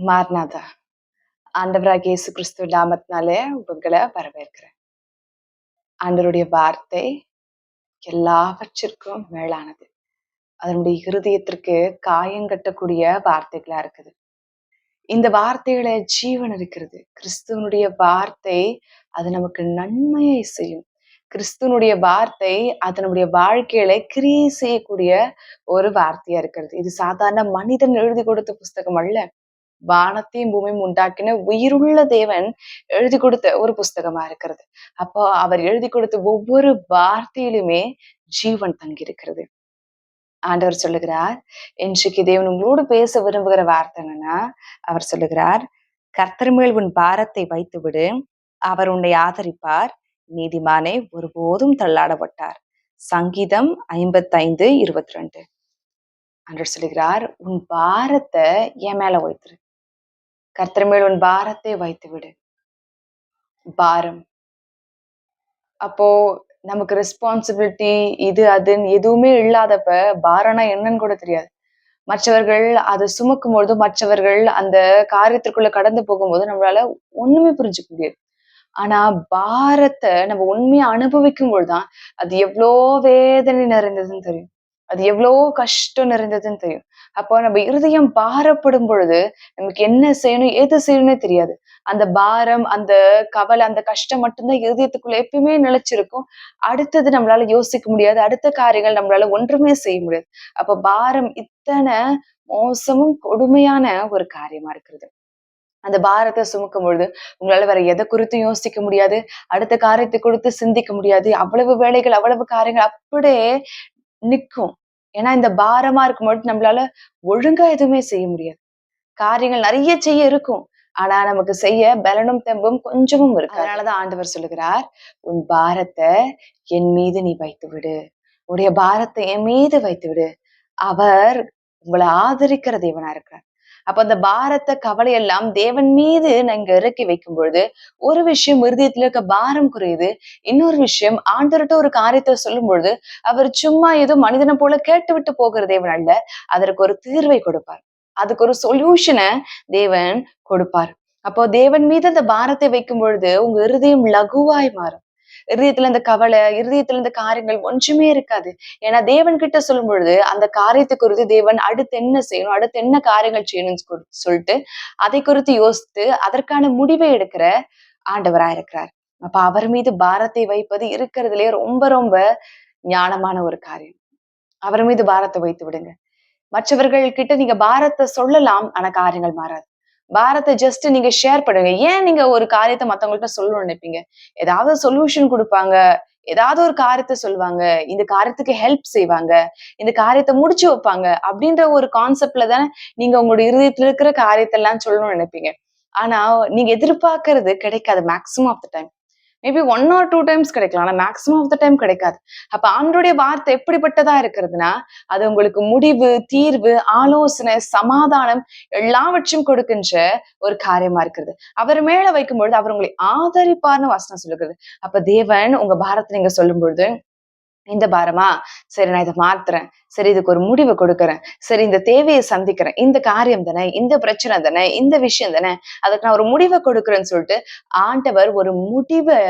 மார்நாதா ஆண்டவராகிய இயேசு கிறிஸ்துவ நாமத்தினாலே உங்களை வரவேற்கிறேன். ஆண்டவருடைய வார்த்தை எல்லாவற்றிற்கும் மேலானது. அதனுடைய இருதயத்திற்கு காயங்கட்டக்கூடிய வார்த்தைகளா இருக்குது. இந்த வார்த்தையில ஜீவன் இருக்கிறது. கிறிஸ்துவனுடைய வார்த்தை அது நமக்கு நன்மையை செய்யும். கிறிஸ்துவனுடைய வார்த்தை அது நம்முடைய வாழ்க்கையில கிரியை செய்யக்கூடிய ஒரு வார்த்தையா இருக்கிறது. இது சாதாரண மனிதன் எழுதி கொடுத்த புஸ்தகம் அல்ல. வானத்தையும் பூமியும் உண்டாக்கின உயிருள்ள தேவன் எழுதி கொடுத்த ஒரு புஸ்தகமா இருக்கிறது. அப்போ அவர் எழுதி கொடுத்த ஒவ்வொரு வார்த்தையிலுமே ஜீவன் தங்கியிருக்கிறது. ஆண்டவர் சொல்லுகிறார், இன்றைக்கு தேவன் உங்களோடு பேச விரும்புகிற வார்த்தை என்னன்னா, அவர் சொல்லுகிறார், கர்த்தர் மேல் உன் பாரத்தை வைத்து விடு, அவர் உன்னை ஆதரிப்பார், நீதிமானே ஒருபோதும் தள்ளாடப்பட்டார். சங்கீதம் 55:22. ஆண்டவர் சொல்லுகிறார், உன் பாரத்தை என் மேல வைத்துரு. கர்த்தர் மேல் உன் பாரத்தை வைத்து விடு. பாரம். அப்போ நமக்கு ரெஸ்பான்சிபிலிட்டி இது அதுன்னு எதுவுமே இல்லாதப்ப பாரம்னா என்னன்னு கூட தெரியாது. மற்றவர்கள் அதை சுமக்கும் பொழுது, மற்றவர்கள் அந்த காரியத்திற்குள்ள கடந்து போகும்போது நம்மளால ஒண்ணுமே புரிஞ்சுக்க முடியாது. ஆனா பாரத்தை நம்ம உண்மையா அனுபவிக்கும் பொழுதுதான் அது எவ்வளோ வேதனை நிறைந்ததுன்னு தெரியும். அது எவ்வளோ கஷ்டம் நிறைந்ததுன்னு தெரியும். அப்போ நம்ம இருதயம் பாரப்படும் பொழுது நமக்கு என்ன செய்யணும் ஏது செய்யணும்னே தெரியாது. அந்த பாரம், அந்த கவலை, அந்த கஷ்டம் மட்டும்தான் இருதயத்துக்குள்ள எப்பயுமே நிலைச்சிருக்கும். அடுத்தது நம்மளால யோசிக்க முடியாது. அடுத்த காரியங்கள் நம்மளால ஒன்றுமே செய்ய முடியாது. அப்ப பாரம் இத்தனை மோசமும் கொடுமையான ஒரு காரியமா இருக்கிறது. அந்த பாரத்தை சுமக்கும் பொழுது உங்களால வேற எதை குறித்து யோசிக்க முடியாது. அடுத்த காரியத்தை குறித்து சிந்திக்க முடியாது. அவ்வளவு வேலைகள், அவ்வளவு காரியங்கள் அப்படியே நிற்கும். ஏன்னா இந்த பாரமா இருக்கும்போது நம்மளால ஒழுங்கா எதுவுமே செய்ய முடியாது. காரியங்கள் நிறைய செய்ய இருக்கும். ஆனா நமக்கு செய்ய பலனும் தெம்பும் கொஞ்சமும் இருக்கு. அதனாலதான் ஆண்டவர் சொல்லுகிறார், உன் பாரத்தை என் மீது நீ வைத்து விடு. உன்னுடைய பாரத்தை என் மீது வைத்து விடு. அவர் உங்களை ஆதரிக்கிற தேவனா இருக்கிறார். அப்ப அந்த பாரத்தை கவலை எல்லாம் தேவன் மீது நாங்க இறக்கி வைக்கும் பொழுது ஒரு விஷயம் இருதயத்துல இருக்க பாரம் குறையுது. இன்னொரு விஷயம் ஆண்டவர்கிட்ட ஒரு காரியத்தை சொல்லும் பொழுது அவர் சும்மா ஏதோ மனிதனை போல கேட்டு விட்டு போகிற தேவன் அல்ல. அதற்கு ஒரு தீர்வை கொடுப்பார். அதுக்கு ஒரு சொல்யூஷனை தேவன் கொடுப்பார். அப்போ தேவன் மீது அந்த பாரத்தை வைக்கும் பொழுது உங்க இருதயம் லகுவாய் மாறும். இருதயத்துல இந்த கவலை, இருதயத்துல இந்த காரியங்கள் ஒன்றுமே இருக்காது. ஏன்னா தேவன் கிட்ட சொல்லும் பொழுது அந்த காரியத்தை குறித்து தேவன் அடுத்து என்ன செய்யணும், அடுத்து என்ன காரியங்கள் செய்யணும்னு சொல்லிட்டு அதை குறித்து யோசித்து அதற்கான முடிவை எடுக்கிற ஆண்டவரா இருக்கிறார். அப்ப அவர் மீது பாரத்தை வைப்பது இருக்கிறதுலயே ரொம்ப ரொம்ப ஞானமான ஒரு காரியம். அவர் மீது பாரத்தை வைத்து விடுங்க. மற்றவர்கள் கிட்ட நீங்க பாரத்தை சொல்லலாம், ஆனா காரியங்கள் மாறாது. பாரத்தை ஜஸ்ட் நீங்க ஷேர் பண்ணுங்க. ஏன் நீங்க ஒரு காரியத்தை மத்தவங்கள்ட்ட சொல்லணும்னு நினைப்பீங்க? ஏதாவது சொல்யூஷன் கொடுப்பாங்க, ஏதாவது ஒரு காரியத்தை சொல்லுவாங்க, இந்த காரியத்துக்கு ஹெல்ப் செய்வாங்க, இந்த காரியத்தை முடிச்சு வைப்பாங்க அப்படின்ற ஒரு கான்செப்ட்ல தானே நீங்க உங்களுடைய இருதயத்துல இருக்கிற காரியத்தை எல்லாம் சொல்லணும்னு நினைப்பீங்க. ஆனா நீங்க எதிர்பார்க்கறது கிடைக்காது maximum of the time. Maybe 1 or 2 times கிடைக்கலாம். ஆனா மேக்ஸிமம் ஆஃப் த டைம் கிடைக்காது. அப்ப ஆண்டவருடைய வார்த்தை எப்படிப்பட்டதா இருக்கிறதுனா, அது உங்களுக்கு முடிவு, தீர்வு, ஆலோசனை, சமாதானம் எல்லாவற்றையும் கொடுக்கின்ற ஒரு காரியமா இருக்குது. அவர் மேல வைக்கும்பொழுது அவர் உங்களை ஆதரிப்பார்னு வசனம் சொல்லுகிறது. அப்ப தேவன் உங்க பாரத்தை நீங்க சொல்லும் பொழுது, இந்த பாரமா, சரி நான் இதை மாத்துறேன், சரி இதுக்கு ஒரு முடிவு கொடுக்குறேன், சரி இந்த தேவையை சந்திக்கிறேன், இந்த காரியம் தானே, இந்த பிரச்சனை தானே, இந்த விஷயம் தானே, அதுக்கு நான் ஒரு முடிவை கொடுக்குறேன்னு சொல்லிட்டு ஆண்டவர் ஒரு முடிவை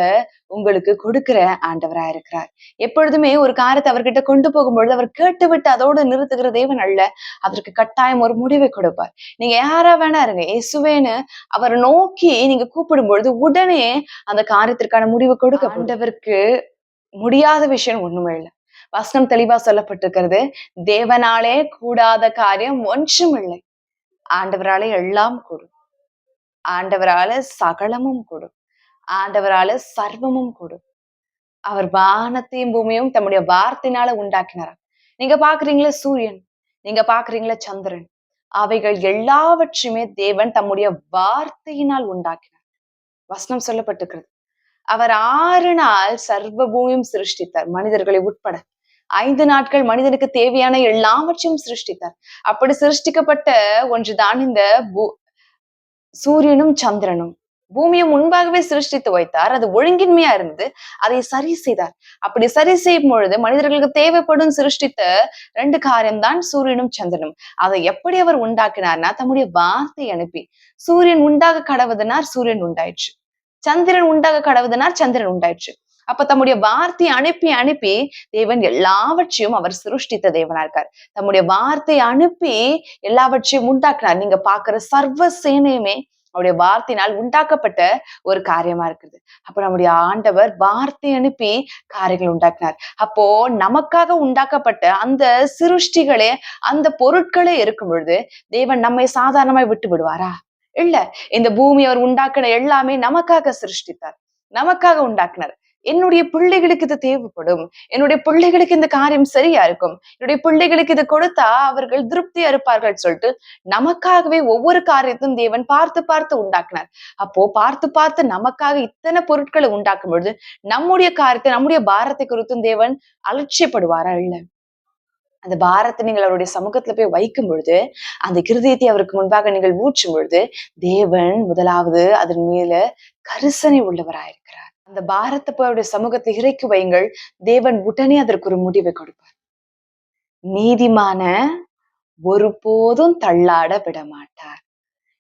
உங்களுக்கு கொடுக்கிற ஆண்டவரா இருக்கிறார். எப்பொழுதுமே ஒரு காரியத்தை அவர்கிட்ட கொண்டு போகும்பொழுது அவர் கேட்டு விட்டு அதோடு நிறுத்துகிற தேவன் அல்ல. அதற்கு கட்டாயம் ஒரு முடிவை கொடுப்பார். நீங்க யாரா வேணா இருங்க, இயேசுவேன்னு அவரை நோக்கி நீங்க கூப்பிடும் பொழுது உடனே அந்த காரியத்திற்கான முடிவு கொடுக்க ஆண்டவருக்கு முடியாத விஷயம் ஒண்ணுமே இல்லை. வசனம் தெளிவா சொல்லப்பட்டிருக்கிறது, தேவனாலே கூடாத காரியம் ஒன்றும் இல்லை. ஆண்டவராலே எல்லாம் கூடும். ஆண்டவரால சகலமும் கூடும். ஆண்டவரால சர்வமும் கூடும். அவர் வானத்தையும் பூமியும் தம்முடைய வார்த்தையினால உண்டாக்கினார். நீங்க பாக்குறீங்களா சூரியன், நீங்க பாக்குறீங்களா சந்திரன், அவைகள் எல்லாவற்றையுமே தேவன் தம்முடைய வார்த்தையினால் உண்டாக்கினார். வசனம் சொல்லப்பட்டிருக்கிறது. அவர் 6 நாள் சர்வ பூமியும் சிருஷ்டித்தார், மனிதர்களை உட்பட. 5 நாட்கள் மனிதனுக்கு தேவையான எல்லாவற்றையும் சிருஷ்டித்தார். அப்படி சிருஷ்டிக்கப்பட்ட ஒன்றுதான் இந்த சூரியனும் சந்திரனும். பூமியை முன்பாகவே சிருஷ்டித்து வைத்தார். அது ஒழுங்கின்மையா இருந்தது. அதை சரி செய்தார். அப்படி சரி செய்யும் பொழுது மனிதர்களுக்கு தேவைப்படும் சிருஷ்டித்த 2 காரியம்தான் சூரியனும் சந்திரனும். அதை எப்படி அவர் உண்டாக்கினார்னா தம்முடைய வார்த்தை அனுப்பி. சூரியன் உண்டாக கடவுதனார் சூரியன் உண்டாயிற்று. சந்திரன் உண்டாக கடவுதனார் சந்திரன் உண்டாயிற்று. அப்ப தம்முடைய வார்த்தையை அனுப்பி அனுப்பி தேவன் எல்லாவற்றையும் அவர் சிருஷ்டித்த தேவனா இருக்கார். தம்முடைய வார்த்தை அனுப்பி எல்லாவற்றையும் உண்டாக்குனார். நீங்க பாக்குற சர்வ சேனையுமே அவருடைய வார்த்தையினால் உண்டாக்கப்பட்ட ஒரு காரியமா இருக்குது. அப்ப நம்முடைய ஆண்டவர் வார்த்தை அனுப்பி காரியங்கள் உண்டாக்கினார். அப்போ நமக்காக உண்டாக்கப்பட்ட அந்த சிருஷ்டிகளே, அந்த பொருட்களே இருக்கும் பொழுது தேவன் நம்மை சாதாரணமாய் விட்டு விடுவாரா? இல்ல. இந்த பூமி அவர் உண்டாக்கின எல்லாமே நமக்காக சிருஷ்டித்தார், நமக்காக உண்டாக்கினார். என்னுடைய பிள்ளைகளுக்கு இது தேவைப்படும், என்னுடைய பிள்ளைகளுக்கு இந்த காரியம் சரியா இருக்கும், என்னுடைய பிள்ளைகளுக்கு இது கொடுத்தா அவர்கள் திருப்தியா இருப்பார்கள் சொல்லிட்டு நமக்காகவே ஒவ்வொரு காரியத்தையும் தேவன் பார்த்து பார்த்து உண்டாக்குனார். அப்போ பார்த்து பார்த்து நமக்காக இத்தனை பொருட்களை உண்டாக்கும் பொழுது நம்முடைய காரியத்தை, நம்முடைய பாரத்தை குறித்தும் தேவன் அலட்சியப்படுவாரா? இல்ல. அந்த பாரத்தை நீங்கள் அவருடைய சமூகத்துல போய் வைக்கும் பொழுது, அந்த கிருதயத்தை அவருக்கு முன்பாக நீங்கள் ஊற்றும் பொழுது தேவன் முதலாவது அதன் மேல கரிசனை உள்ளவராயிருக்கிறார். அந்த பாரத்தை போய் அவருடைய சமூகத்தை இறக்கி வையுங்கள். தேவன் உடனே அதற்கு ஒரு முடிவை கொடுப்பார். நீதிமான ஒருபோதும் தள்ளாட விட மாட்டார்.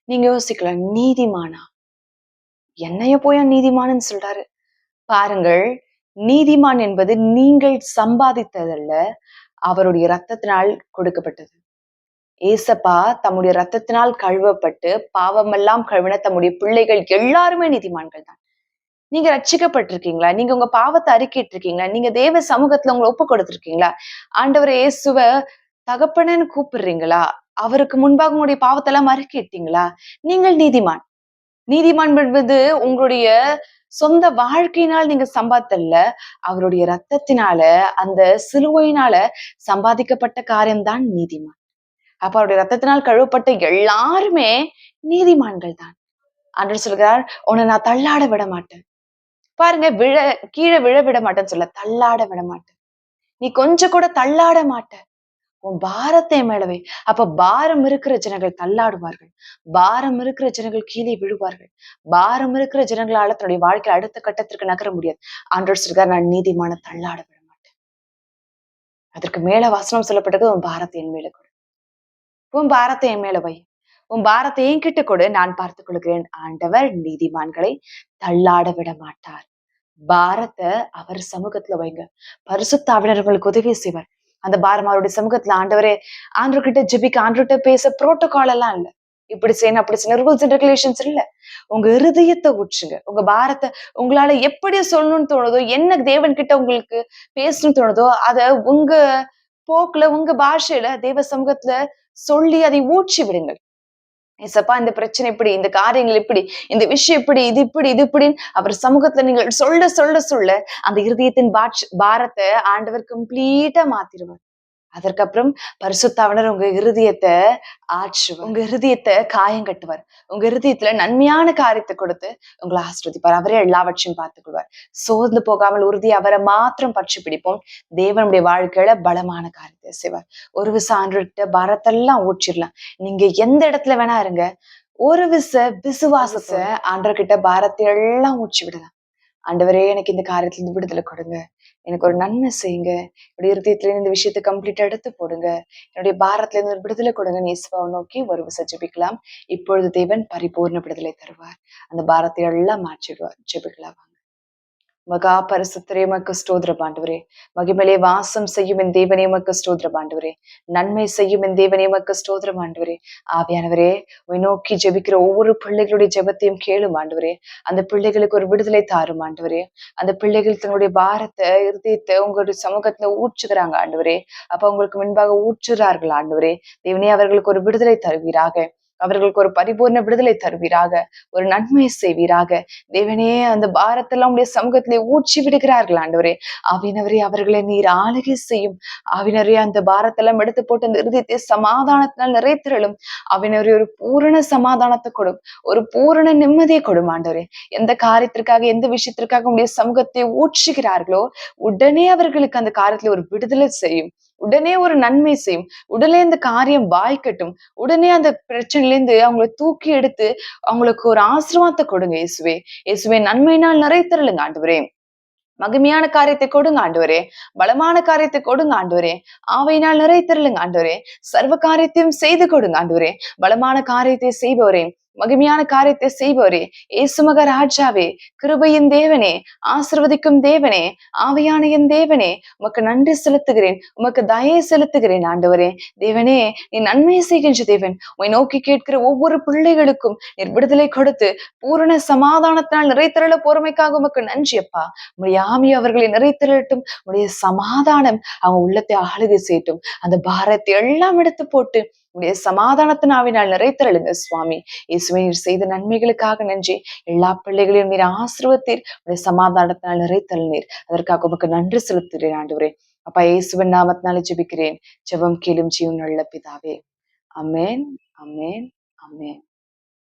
நீங்க யோசிக்கலாம், நீதிமானா? என்னைய போய் நீதிமான்னு சொல்றாரு? பாருங்கள், நீதிமான் என்பது நீங்கள் சம்பாதித்ததல்ல, அவருடைய ரத்தத்தினால் கொடுக்கப்பட்டது. ஏசப்பா தம்முடைய ரத்தத்தினால் கழுவப்பட்டு பாவமெல்லாம் கழுவின தம்முடைய பிள்ளைகள் எல்லாருமே நீதிமான்கள் தான். நீங்க ரட்சிக்கப்பட்டிருக்கீங்களா? நீங்க உங்க பாவத்தை அறிக்கையிட்டு இருக்கீங்களா? நீங்க தேவ சமூகத்துல உங்களை ஒப்பு கொடுத்திருக்கீங்களா? ஆண்டவர் இயேசுவ தகப்பனன்னு கூப்பிடுறீங்களா? அவருக்கு முன்பாக உங்களுடைய பாவத்தெல்லாம் அறிக்கையிட்டீங்களா? நீங்கள் நீதிமான். நீதிமான் என்பது உங்களுடைய சொந்த வாழ்க்கையினால் நீங்க சம்பாதித்தல்ல, அவருடைய ரத்தத்தினால, அந்த சிலுவையினால சம்பாதிக்கப்பட்ட காரியம்தான் நீதிமான். அப்ப அவருடைய ரத்தத்தினால் கழுவப்பட்ட எல்லாருமே நீதிமான்கள் தான். ஆண்டவர் சொல்கிறார், உன்னை நான் தள்ளாட விட மாட்டேன். பாருங்க, கீழே விழ விட மாட்டேன்னு சொல்ல, தள்ளாட விட மாட்டேன். நீ கொஞ்சம் கூட தள்ளாட மாட்ட. உன் பாரத்தை மேலவே. அப்ப பாரம் இருக்கிற ஜனங்கள் தள்ளாடுவார்கள். பாரம் இருக்கிற ஜனங்கள் கீழே விழுவார்கள். பாரம் இருக்கிற ஜனங்களால தன்னுடைய வாழ்க்கையில அடுத்த கட்டத்திற்கு நகர முடியாது. ஆண்டவர் சொல்கிறார், நான் நீதிமான தள்ளாட விட மாட்டேன். அதற்கு மேல வசனம் சொல்லப்பட்டது, உன் பாரத்தை என் மேல கொடு, உன் பாரத்தை என் மேல வை, உன் பாரத்தை என்கிட்ட கொடு, நான் பார்த்துக் கொள்கிறேன். ஆண்டவர் நீதிமான்களை தள்ளாட விட மாட்டார். பாரத்தை அவர் சமூகத்துல வைங்க. பரிசுத்த ஆவியானவர் உங்களுக்கு உதவி செய்வார். அந்த பாரம் அவருடைய சமூகத்துல ஆண்டவரே, ஆண்டவர்கிட்ட ஜெபிக்க, ஆண்டவர்கிட்ட பேச புரோட்டோகால் எல்லாம் இல்ல. இப்படி செய்யணும், அப்படி செய்யணும், ரூல்ஸ் அண்ட் ரெகுலேஷன்ஸ் இல்ல. உங்க இருதயத்தை ஊற்றுங்க. உங்க பாரத்தை உங்களால எப்படி சொல்லணும்னு தோணுதோ, என்ன தேவன் கிட்ட உங்களுக்கு பேசணும்னு தோணுதோ, அத உங்க போக்குல, உங்க பாஷையில தேவ சமூகத்துல சொல்லி அதை ஊற்றி விடுங்கள். ஏசப்பா, இந்த பிரச்சனை இப்படி, இந்த காரியங்கள் இப்படி, இந்த விஷயம் இப்படி, இது இப்படி, இது இப்படின்னு அவர் சமூகத்துல நீங்கள் சொல்ல சொல்ல சொல்ல அந்த இருதயத்தின் பாரத்தை ஆண்டவர் கம்ப்ளீட்டா மாத்திடுவார். அதற்கப்புறம் பரிசுத்தாவினர் உங்க இருதயத்தை ஆற்றுவார். உங்க இருதயத்தை காயம் கட்டுவார். உங்க இருதயத்துல நன்மையான காரியத்தை கொடுத்து உங்களை ஆசீர்வதிப்பார். அவரே எல்லாவற்றையும் பார்த்துக் கொள்வார். சோர்ந்து போகாமல் உறுதி அவரை மாத்திரம் பற்றி பிடிப்போம். தேவனுடைய வாழ்க்கையில பலமான காரியத்தை செய்வார். ஒரு விச ஆண்டவர்கிட்ட பாரத்தெல்லாம் ஊற்றிடலாம். நீங்க எந்த இடத்துல வேணா இருங்க, ஒரு விசுவாசத்தை ஆண்டவர்கிட்ட பாரத்தை எல்லாம் ஊற்றி விடலாம். ஆண்டவரே, எனக்கு இந்த காரியத்துல இருந்து விடுதலை கொடுங்க, எனக்கு ஒரு நன்மை செய்யுங்க, என்னுடைய இருதயத்துல இருந்து இந்த விஷயத்தை கம்ப்ளீட்டா எடுத்து போடுங்க, என்னுடைய பாரத்துல இருந்து ஒரு விடுதலை கொடுங்க. இயேசுவை நோக்கி ஒரு விசை ஜெபிக்கலாம். இப்பொழுது தேவன் பரிபூர்ண விடுதலை தருவார். அந்த பாரத்தை எல்லாம் மாற்றிடுவார். ஜெபிக்கலாம். மகா பரிசுத்தரே உமக்கு ஸ்தோத்திரம் ஆண்டவரே. மகிமையிலே வாசம் செய்யும் என் தேவனே உமக்கு ஸ்தோத்திரம் ஆண்டவரே. நன்மை செய்யும் என் தேவனே உமக்கு ஸ்தோத்திரம் ஆண்டவரே. ஆவியானவரே, உம்மை நோக்கி ஜெபிக்கிற ஒவ்வொரு பிள்ளைகளுடைய ஜெபத்தையும் கேளும் ஆண்டவரே. அந்த பிள்ளைகளுக்கு ஒரு விடுதலை தாரும் ஆண்டவரே. அந்த பிள்ளைகள் தன்னுடைய பாரத்தை, இருதயத்தை உங்களுடைய சமூகத்துல ஊற்றுகிறாங்க ஆண்டவரே. அப்ப உங்களுக்கு முன்பாக ஊற்றுறார்கள் ஆண்டவரே. தேவனே, அவர்களுக்கு ஒரு விடுதலை தருவீராக. அவர்களுக்கு ஒரு பரிபூர்ண விடுதலை தருவீராக. ஒரு நன்மை செய்வீராக. தேவனே, அந்த பாரத்தெல்லாம் உடைய சமூகத்திலே ஊற்றி விடுகிறார்கள் ஆண்டவரே. ஆவியானவரே, அவர்களை நீர் ஆளுகை செய்யும். ஆவியானவரே, அந்த பாரத்தெல்லாம் எடுத்து போட்டு அந்த இருதயத்தை சமாதானத்தினால் நிறைத்திரளும். ஆவியானவரே, ஒரு பூரண சமாதானத்தை கொடும், ஒரு பூரண நிம்மதியை கொடும் ஆண்டவரே. எந்த காரியத்திற்காக, எந்த விஷயத்திற்காக உடைய சமூகத்தை ஊற்றுகிறார்களோ உடனே அவர்களுக்கு அந்த காரியத்துல ஒரு விடுதலை செய்யும். உடனே ஒரு நன்மை செய்யும். உடனே அந்த காரியம் வாய்க்கட்டும். உடனே அந்த பிரச்சனையிலேருந்து அவங்கள தூக்கி எடுத்து அவங்களுக்கு ஒரு ஆசீர்வாதத்த கொடுங்க இயேசுவே. இயேசுவே நன்மையினால் நிறைத்தருளுங்க ஆண்டவரே. மகிமையான காரியத்தை கொடுங்க ஆண்டவரே. பலமான காரியத்தை கொடுங்க ஆண்டவரே. ஆவியினால் நிறைத்தருளுங்க ஆண்டவரே. சர்வ காரியத்தையும் செய்து கொடுங்க ஆண்டவரே. பலமான காரியத்தை செய்பவரே, மகிமையான காரியத்தை செய்பவரே, இயேசுமக ராஜாவே, கிருபையின் தேவனே, ஆசிர்வதிக்கும் தேவனே, ஆவியான என் தேவனே, உமக்கு நன்றி செலுத்துகிறேன். உமக்கு தயை செலுத்துகிறேன் ஆண்டவரே. தேவனே, நீ நன்மை செய்கின்ற தேவன். உம்மை நோக்கி கேட்கிற ஒவ்வொரு பிள்ளைகளுக்கும் நீர் விடுதலை கொடுத்து பூரண சமாதானத்தினால் நிறைத்தருள பொறுமைக்காக உமக்கு நன்றி அப்பா. உம்முடைய ஆவி அவர்களை நிறைத்திரட்டும். உடைய சமாதானம் அவங்க உள்ளத்தை ஆளுகை செய்யட்டும். அந்த பாரத்தை எல்லாம் எடுத்து போட்டு உடைய சமாதானத்தின் ஆவினால் நிறைத்திரளுங்க சுவாமி. இயேசுவே நீர் செய்த நன்மைகளுக்காக நன்றி. எல்லா பிள்ளைகளையும் நீர் ஆசீர்வதித்தீர். உடைய சமாதானத்தினால் நிறைத்தருளினீர். அதற்காக உமக்கு நன்றி செலுத்துகிறேன் ஆண்டவரே. அப்பா இயேசுவின் நாமத்தினாலே ஜெபிக்கிறேன். ஜெபம் கேளும் ஜீவனுள்ள பிதாவே. ஆமென், ஆமென், ஆமென்.